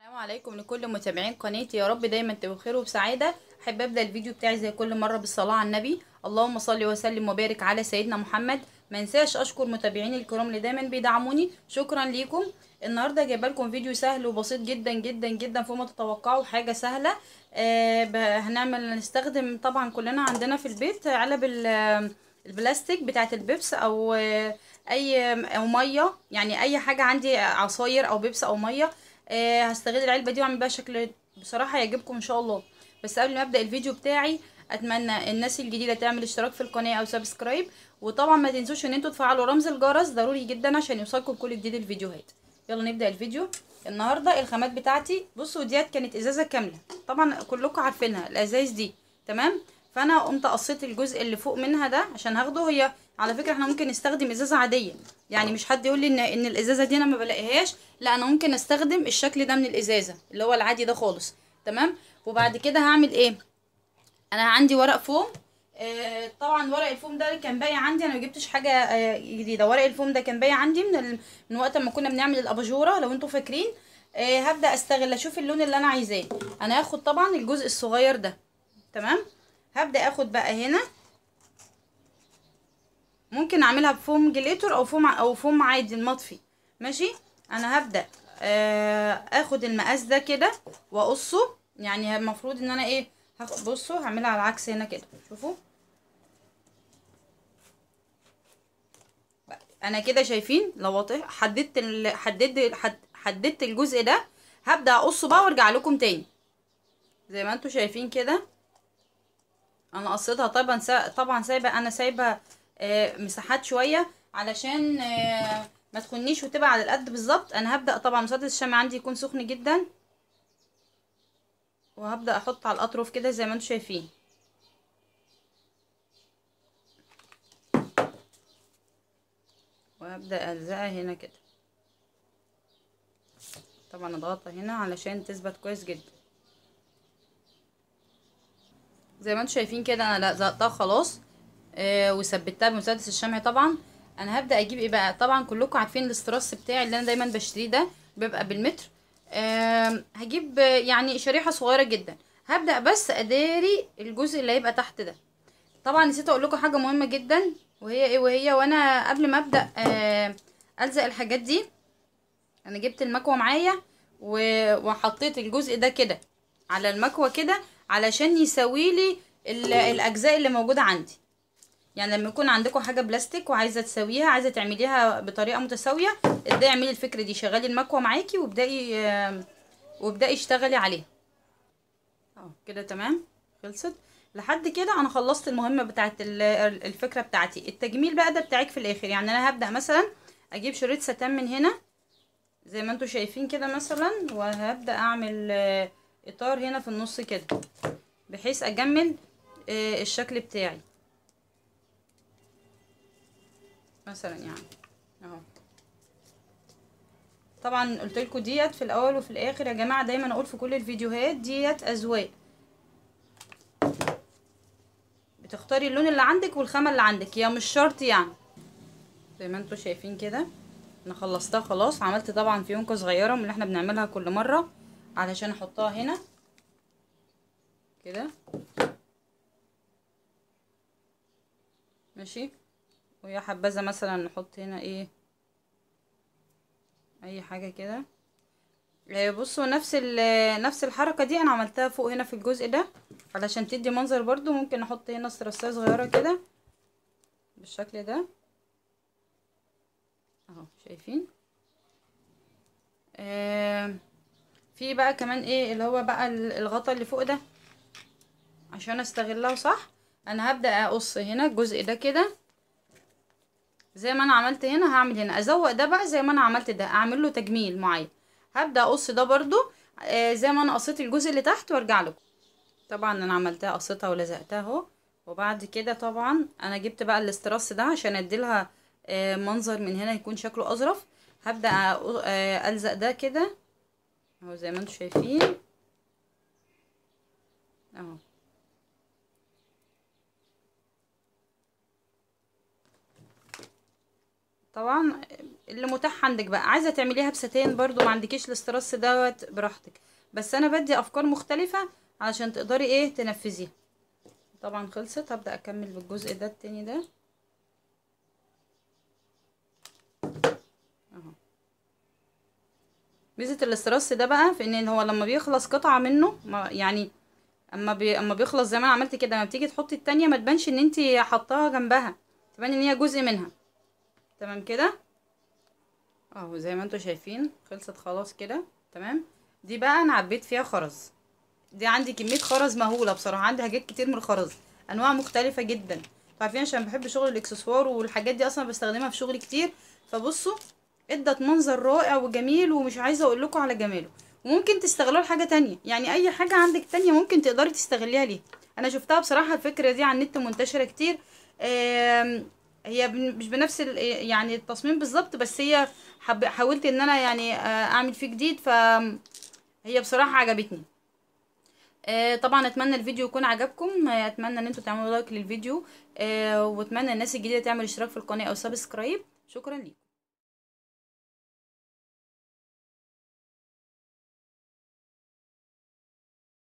السلام عليكم لكل متابعين قناتي، يا رب دايما تبقوا بخير وبسعاده. احب ابدا الفيديو بتاعي زي كل مره بالصلاه على النبي. اللهم صل وسلم وبارك على سيدنا محمد. ما انساش اشكر متابعيني الكرام اللي دايما بيدعموني، شكرا ليكم. النهارده جايبه لكم فيديو سهل وبسيط جدا جدا جدا فوق ما تتوقعوا، حاجه سهله. هنستخدم طبعا كلنا عندنا في البيت علب البلاستيك بتاعه البيبس او اي او ميه، يعني اي حاجه عندي، عصاير او بيبس او ميه. هستغل العلبه دي واعمل بيها شكل بصراحه يعجبكم ان شاء الله. بس قبل ما ابدا الفيديو بتاعي، اتمنى الناس الجديده تعمل اشتراك في القناه او سبسكرايب، وطبعا ما تنسوش ان انتوا تفعلوا رمز الجرس، ضروري جدا عشان يوصلكم كل جديد الفيديوهات. يلا نبدا الفيديو. النهارده الخامات بتاعتي، بصوا ديت كانت ازازه كامله، طبعا كلكم عارفينها الازايز دي، تمام. فانا قمت قصيت الجزء اللي فوق منها ده عشان هاخده. هي على فكره احنا ممكن نستخدم ازازه عاديه، يعني مش حد يقول لي ان الازازه دي انا ما بلاقيهاش، لا انا ممكن استخدم الشكل ده من الازازه اللي هو العادي ده خالص، تمام. وبعد كده هعمل ايه؟ انا عندي ورق فوم. طبعا ورق الفوم ده كان باقي عندي، انا ما جبتش حاجه جديده. ورق الفوم ده كان باقي عندي من وقت ما كنا بنعمل الاباجوره لو انتوا فاكرين. هبدا استغل اشوف اللون اللي انا عايزاه. انا هاخد طبعا الجزء الصغير ده، تمام. هبدا اخد بقى هنا، ممكن اعملها بفوم جليتر او فوم عادي المطفي، ماشي. انا هبدا اخد المقاس ده كده واقصه، يعني المفروض ان انا ايه، بصوا هعملها على العكس هنا كده، شوفوا انا كده شايفين لو واضح. حددت الجزء ده، هبدا اقصه بقى وارجع لكم تاني زي ما انتوا شايفين كده. انا قصيتها طبعا سايبه مساحات شويه علشان ما تخنيش وتبقى على القد بالظبط. انا هبدا طبعا مسدس الشمع عندي يكون سخن جدا، وهبدا احط على الاطراف كده زي ما انتم شايفين، وهبدا الزقها هنا كده. طبعا اضغطها هنا علشان تثبت كويس جدا زي ما انتم شايفين كده. انا لزقتها خلاص وثبتها بمسدس الشمع. طبعا انا هبدا اجيب ايه بقى، طبعا كلكم عارفين الاستراس بتاعي اللي انا دايما بشتريه ده، بيبقى بالمتر. هجيب يعني شريحه صغيره جدا. هبدا بس اداري الجزء اللي هيبقى تحت ده. طبعا نسيت اقول لكم حاجه مهمه جدا، وهي ايه؟ وانا قبل ما ابدا الزق الحاجات دي، انا جبت المكوه معايا وحطيت الجزء ده كده على المكوه كده علشان يساوي لي الاجزاء اللي موجوده عندي. يعني لما يكون عندكم حاجه بلاستيك وعايزه تسويها، عايزه تعمليها بطريقه متساويه، ابداي اعملي الفكره دي، شغلي المكوه معاكي وابداي اشتغلي عليها. اهو كده تمام، خلصت. لحد كده انا خلصت المهمه بتاعت الفكره بتاعتي. التجميل بقى ده بتاعك في الاخر. يعني انا هبدا مثلا اجيب شريط ستان من هنا زي ما انتوا شايفين كده مثلا، وهبدا اعمل اطار هنا في النص كده بحيث اجمل الشكل بتاعي مثلا، يعني اهو. طبعا قلت لكم ديت في الاول وفي الاخر يا جماعه، دايما اقول في كل الفيديوهات ديت اذواق، بتختاري اللون اللي عندك والخامه اللي عندك، هي مش شرط يعني. زي ما انتوا شايفين كده انا خلصتها خلاص. عملت طبعا فيونكه صغيره من اللي احنا بنعملها كل مره علشان احطها هنا كده، ماشي. ويا حبذا مثلا نحط هنا ايه، اي حاجه كده. بصوا نفس الحركه دي انا عملتها فوق هنا في الجزء ده علشان تدي منظر برضو. ممكن احط هنا استرسيه صغيره كده بالشكل ده اهو، شايفين. في بقى كمان ايه اللي هو بقى الغطا اللي فوق ده عشان استغلها صح. انا هبدأ اقص هنا الجزء ده كده زي ما انا عملت هنا، هعمل هنا ازوق ده بقى زي ما انا عملت ده، اعمل له تجميل معين. هبدأ اقص ده برضو زي ما انا قصيت الجزء اللي تحت وارجع لكم. طبعا انا عملتها قصيتها ولزقتها اهو. وبعد كده طبعا انا جبت بقى الاستراس ده عشان اديلها منظر من هنا يكون شكله اظرف. هبدأ الزق ده كده اهو زي ما انتم شايفين اهو. طبعا اللي متاح عندك بقى. عايزه تعمليها بستان برضو ما عندكيش الاسترس دوت براحتك، بس انا بدي افكار مختلفه علشان تقدري ايه تنفذيها. طبعا خلصت، هبدا اكمل بالجزء ده التاني ده اهو. ميزه الاسترس ده بقى في ان هو لما بيخلص قطعه منه يعني اما بيخلص زي ما انا عملت كده، لما بتيجي تحطي التانية ما تبانش ان انتي حطاها جنبها، تبان ان هي جزء منها. تمام كده اهو زي ما انتوا شايفين خلصت خلاص كده تمام. دي بقى انا عبيت فيها خرز، دي عندي كميه خرز مهوله بصراحه، عندي حاجات كتير من الخرز انواع مختلفه جدا. انتوا عارفين عشان بحب شغل الاكسسوار والحاجات دي اصلا بستخدمها في شغلي كتير. فبصوا ادت منظر رائع وجميل، ومش عايزه اقول لكم على جماله. وممكن تستغلوه لحاجه تانية، يعني اي حاجه عندك تانية ممكن تقدري تستغليها ليه. انا شفتها بصراحه الفكره دي على النت منتشره كتير. هي مش بنفس يعني التصميم بالظبط، بس هي حاولت ان انا يعني اعمل فيه جديد، فهي بصراحه عجبتني. طبعا اتمنى الفيديو يكون عجبكم. اتمنى ان انتوا تعملوا لايك للفيديو، واتمنى الناس الجديده تعمل اشتراك في القناه او سبسكرايب. شكرا لكم.